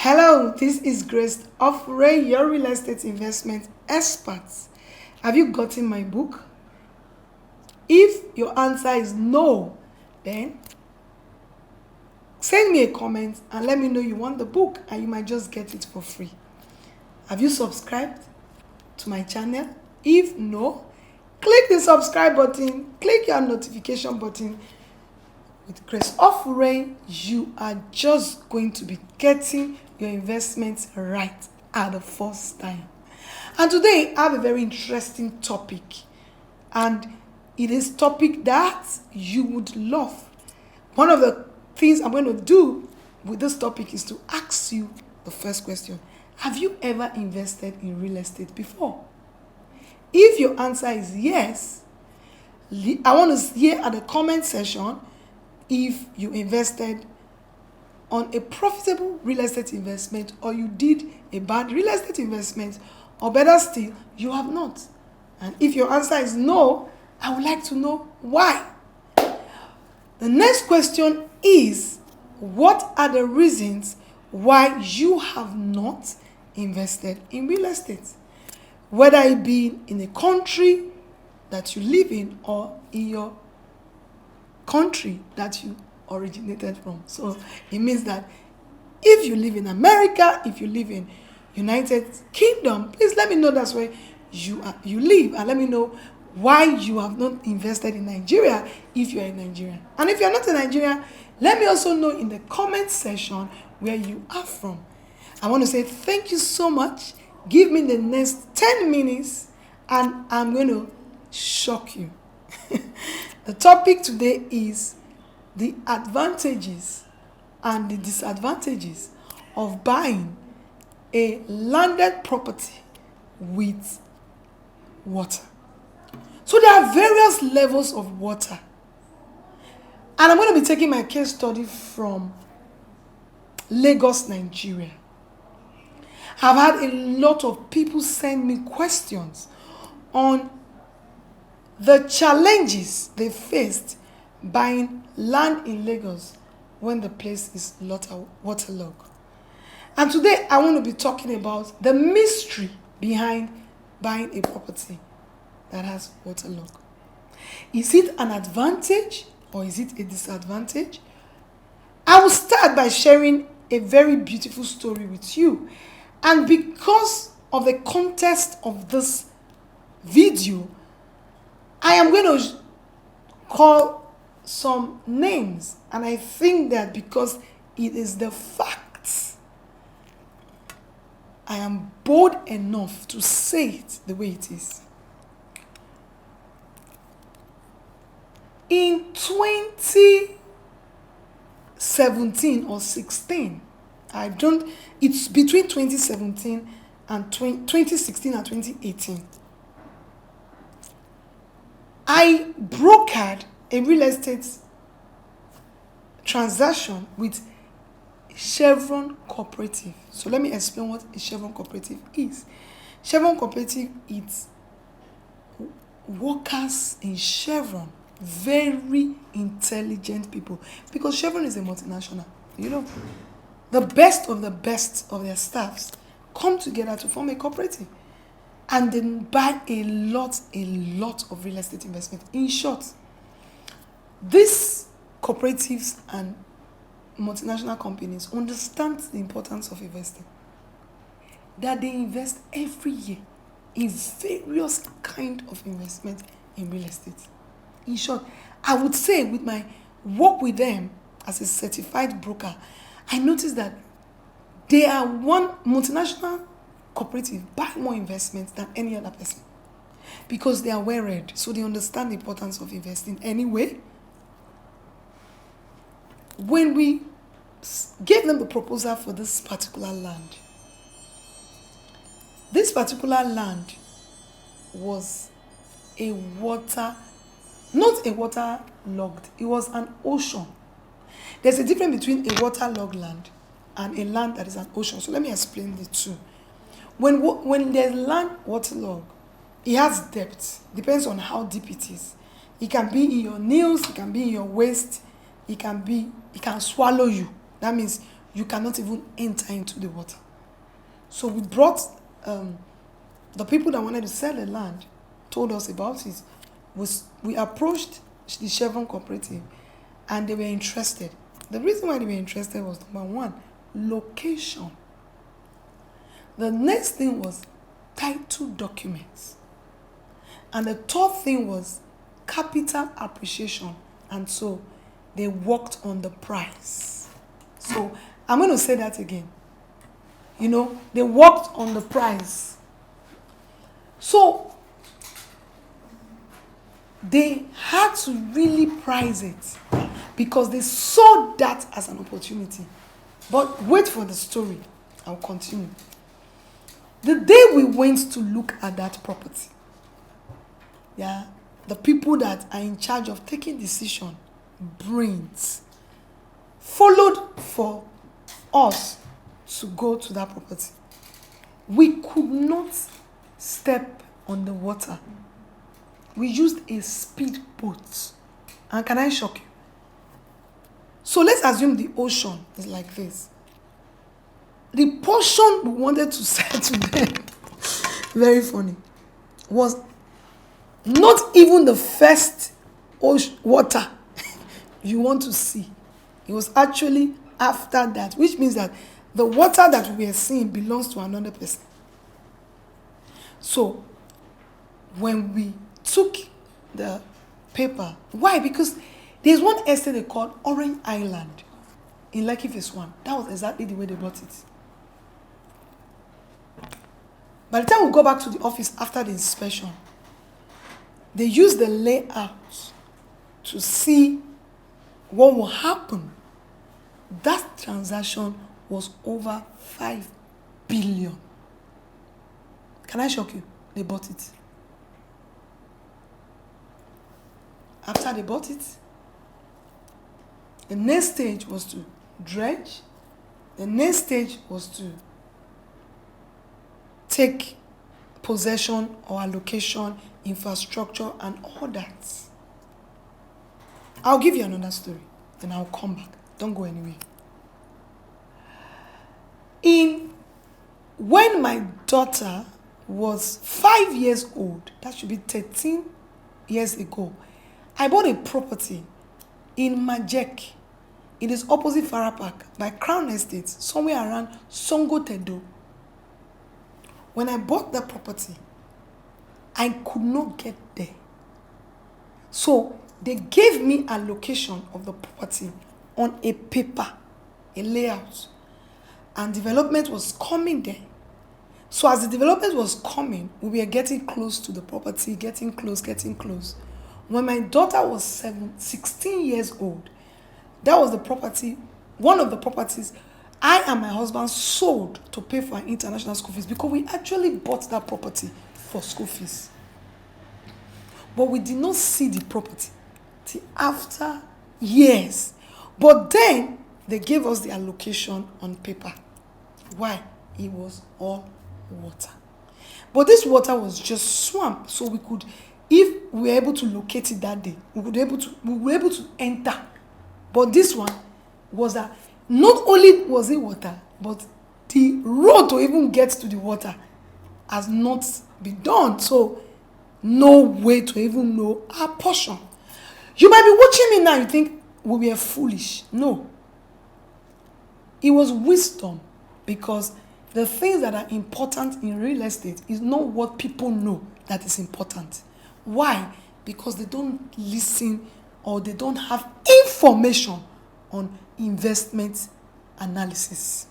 Hello, this is Grace of Ray, your real estate investment experts. Have you gotten my book? If your answer is no, then send me a comment and let me know you want the book and you might just get it for free. Have you subscribed to my channel? If no, click the subscribe button, click your notification button. With Grace of Ray, you are just going to be getting your investments right at the first time. And today I have a very interesting topic, and it is a topic that you would love. One of the things I'm going to do with this topic is to ask you the first question. Have you ever invested in real estate before? If your answer is yes, I want to hear at the comment section if you invested on a profitable real estate investment, or you did a bad real estate investment, or better still, you have not. And if your answer is no, I would like to know why. The next question is, what are the reasons why you have not invested in real estate? Whether it be in a country that you live in or in your country that you originated from. So it means that if you live in America, if you live in United Kingdom, please let me know that's where you live, and let me know why you have not invested in Nigeria if you are in Nigeria. And if you are not in Nigeria, let me also know in the comment section where you are from. I want to say thank you so much. Give me the next 10 minutes and I'm going to shock you. The topic today is the advantages and the disadvantages of buying a landed property with water. So there are various levels of water. And I'm going to be taking my case study from Lagos, Nigeria. I've had a lot of people send me questions on the challenges they faced buying land in Lagos when the place is waterlogged. And today I want to be talking about the mystery behind buying a property that has waterlogged. Is it an advantage or is it a disadvantage? I will start by sharing a very beautiful story with you. And because of the context of this video, I am going to call some names, and I think that because it is the facts, I am bold enough to say it the way it is. In 2017 or 16, it's between 2017 and 2016 and 2018. I brokered a real estate transaction with Chevron Cooperative. So let me explain what a Chevron Cooperative is. Chevron Cooperative is workers in Chevron, very intelligent people, because Chevron is a multinational. The best of their staffs come together to form a cooperative. And then buy a lot of real estate investment. In short, these cooperatives and multinational companies understand the importance of investing. That they invest every year in various kind of investment in real estate. In short, I would say with my work with them as a certified broker, I noticed that they are one multinational cooperative buy more investments than any other person because they are well read, so they understand the importance of investing. Anyway, when we gave them the proposal for this particular land was not a waterlogged, it was an ocean. There's a difference between a waterlogged land and a land that is an ocean. So let me explain the two. When there's land waterlogged, it has depth. Depends on how deep it is. It can be in your knees, it can be in your waist, it can swallow you. That means you cannot even enter into the water. So we brought the people that wanted to sell the land, told us about it. We approached the Chevron Cooperative and they were interested. The reason why they were interested was, number one, location. The next thing was title documents. And the third thing was capital appreciation. And so they worked on the price. So I'm going to say that again. They worked on the price. So they had to really price it because they saw that as an opportunity. But wait for the story. I'll continue. The day we went to look at that property, the people that are in charge of taking decision, brains, followed for us to go to that property. We could not step on the water. We used a speedboat. And can I shock you? So let's assume the ocean is like this. The portion we wanted to say to them, very funny, was not even the first water you want to see. It was actually after that, which means that the water that we are seeing belongs to another person. So when we took the paper, why? Because there's one estate they called Orange Island in Lekki Phase 1. That was exactly the way they bought it. By the time we go back to the office after the inspection, they used the layout to see what will happen. That transaction was over 5 billion. Can I shock you? They bought it. After they bought it, the next stage was to dredge. The next stage was to take possession or allocation, infrastructure, and all that. I'll give you another story, then I'll come back. Don't go anywhere. When my daughter was 5 years old, that should be 13 years ago, I bought a property in Majek. It is opposite Farah Park by Crown Estate, somewhere around Songo Tedo. When I bought the property, I could not get there. So they gave me a location of the property on a paper, a layout, and development was coming there. So as the development was coming, we were getting close to the property, getting close. When my daughter was 16 years old, that was the property, one of the properties I and my husband sold to pay for our international school fees, because we actually bought that property for school fees. But we did not see the property till after years. But then they gave us the allocation on paper. Why? It was all water. But this water was just swamp, so we could, if we were able to locate it that day, we were able to enter. But this one was that not only was it water, but the road to even get to the water has not been done. So no way to even know our portion. You might be watching me now, you think we were foolish. No. It was wisdom, because the things that are important in real estate is not what people know that is important. Why? Because they don't listen or they don't have information on investment analysis.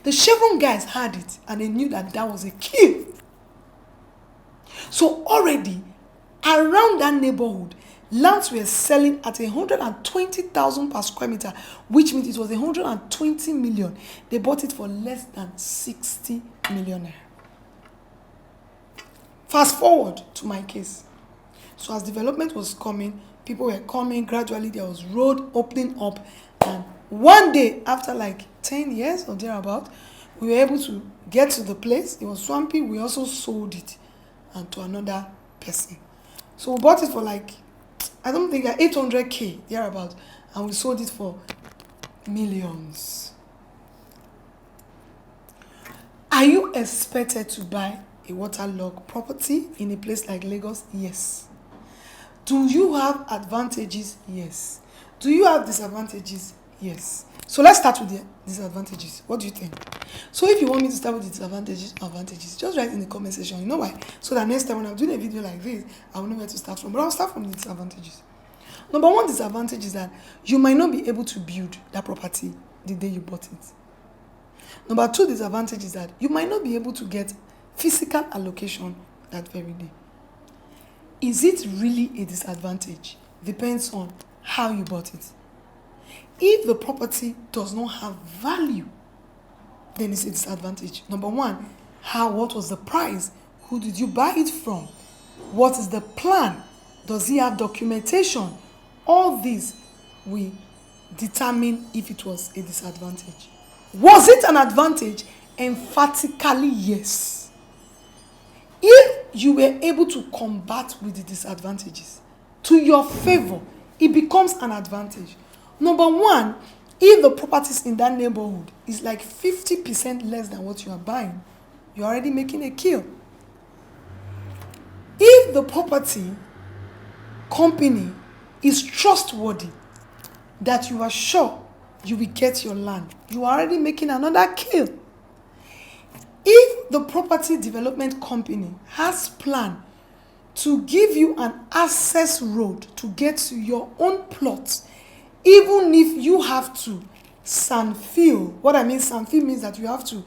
The Chevron guys had it and they knew that that was a key. So already around that neighborhood, lands were selling at 120,000 per square meter, which means it was 120 million. They bought it for less than 60 million. Fast forward to my case. So as development was coming, people were coming, gradually there was road opening up, and one day after like 10 years or thereabout, we were able to get to the place. It was swampy. We also sold it and to another person. So we bought it for like, I don't think 800K thereabout, and we sold it for millions. Are you expected to buy a waterlogged property in a place like Lagos? Yes. Do you have advantages? Yes. Do you have disadvantages? Yes. So let's start with the disadvantages. What do you think? So if you want me to start with the advantages, just write in the comment section. You know why? So that next time when I'm doing a video like this, I will know where to start from. But I'll start from the disadvantages. Number one disadvantage is that you might not be able to build that property the day you bought it. Number two disadvantage is that you might not be able to get physical allocation that very day. Is it really a disadvantage? Depends on how you bought it. If the property does not have value, then it's a disadvantage. Number one, what was the price? Who did you buy it from? What is the plan? Does he have documentation? All these will determine if it was a disadvantage. Was it an advantage? Emphatically, yes. If you were able to combat with the disadvantages to your favor, it becomes an advantage. Number one, if the properties in that neighborhood is like 50% less than what you are buying, you're already making a kill. If the property company is trustworthy, that you are sure you will get your land, you are already making another kill. If the property development company has plan to give you an access road to get to your own plot, even if you have to sand fill, what I mean sand fill means that you have to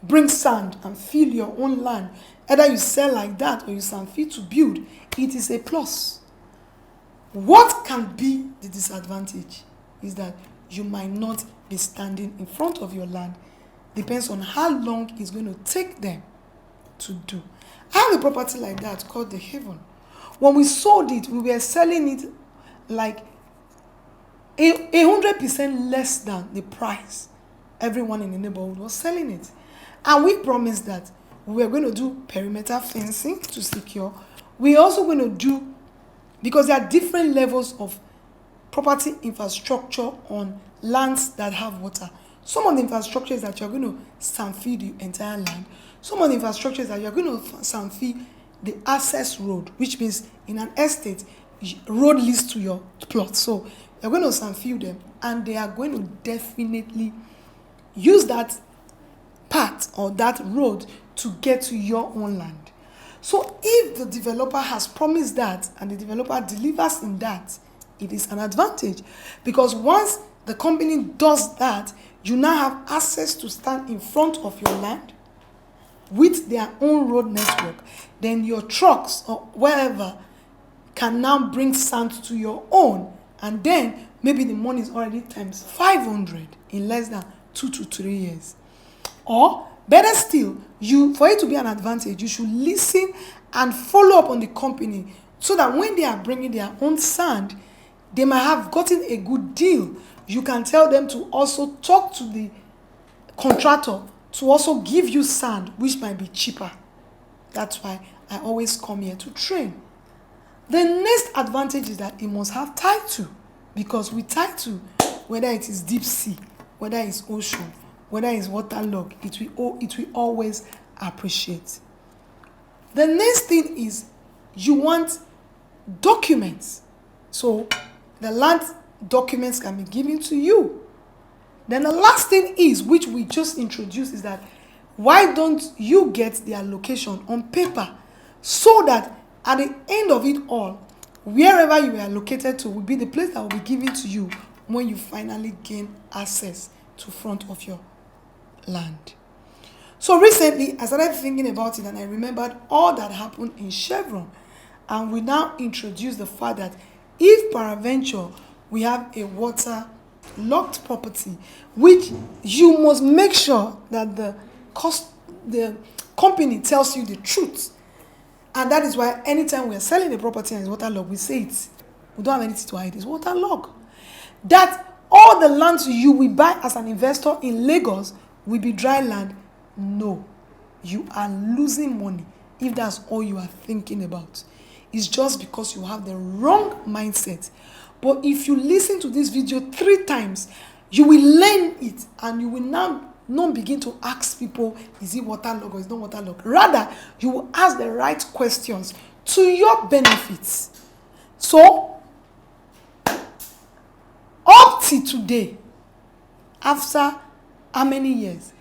bring sand and fill your own land. Either you sell like that or you sand fill to build, it is a plus. What can be the disadvantage is that you might not be standing in front of your land. Depends on how long it's going to take them to do. I have a property like that called the Haven. When we sold it, we were selling it like 100% less than the price everyone in the neighborhood was selling it. And we promised that we were going to do perimeter fencing to secure. We're also going to do, because there are different levels of property infrastructure on lands that have water. Some of the infrastructure is that you're going to sand feed the entire land. Some of the infrastructure is that you're going to sand feed the access road, which means in an estate, road leads to your plot. So you're going to sand feed them, and they are going to definitely use that path or that road to get to your own land. So if the developer has promised that and the developer delivers in that, it is an advantage, because once the company does that, you now have access to stand in front of your land with their own road network. Then your trucks or wherever can now bring sand to your own, and then maybe the money is already times 500 in less than 2 to 3 years. Or better still, for it to be an advantage, you should listen and follow up on the company so that when they are bringing their own sand, they might have gotten a good deal. You can tell them to also talk to the contractor to also give you sand, which might be cheaper. That's why I always come here to train. The next advantage is that it must have title, because with title, whether it is deep sea, whether it's ocean, whether it's waterlogged, it will always appreciate. The next thing is you want documents. So the land documents can be given to you. Then the last thing is, which we just introduced, is that why don't you get the allocation on paper, so that at the end of it all, wherever you are allocated to will be the place that will be given to you when you finally gain access to front of your land. So recently, I started thinking about it, and I remembered all that happened in Chevron, and we now introduce the fact that if peradventure we have a water-locked property, which you must make sure that the company tells you the truth. And that is why anytime we are selling a property and it's waterlogged, we say it. We don't have anything to hide. It's waterlogged. That all the lands you will buy as an investor in Lagos will be dry land. No. You are losing money if that's all you are thinking about. It's just because you have the wrong mindset. But if you listen to this video 3 times, you will learn it, and you will now Don't begin to ask people, is it waterlogged or is it not waterlogged? Rather, you will ask the right questions to your benefits. So, up to today, after how many years,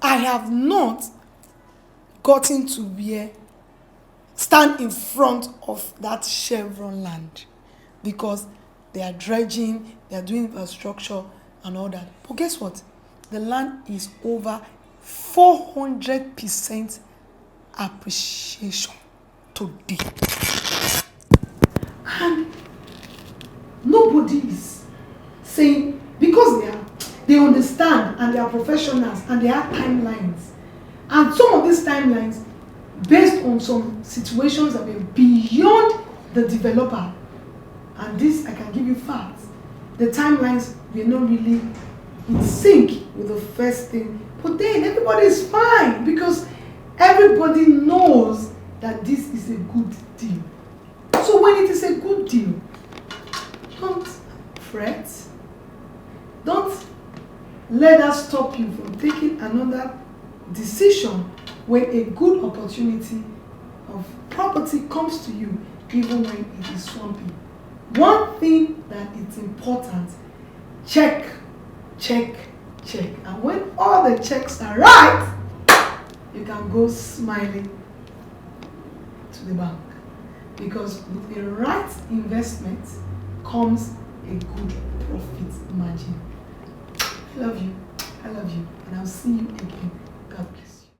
I have not gotten to stand in front of that Chevron land, because they are dredging, they are doing infrastructure and all that. But guess what? The land is over 400% appreciation today. And nobody is saying, because they understand and they are professionals and they have timelines. And some of these timelines, based on some situations that were beyond the developer. And this, I can give you facts. The timelines were not really in sync with the first thing. But then everybody is fine, because everybody knows that this is a good deal. So when it is a good deal, don't fret. Don't let that stop you from taking another decision when a good opportunity of property comes to you, even when it is swampy. One thing that is important, check. And when all the checks are right, you can go smiling to the bank. Because with the right investment comes a good profit margin. I love you. And I'll see you again. God bless.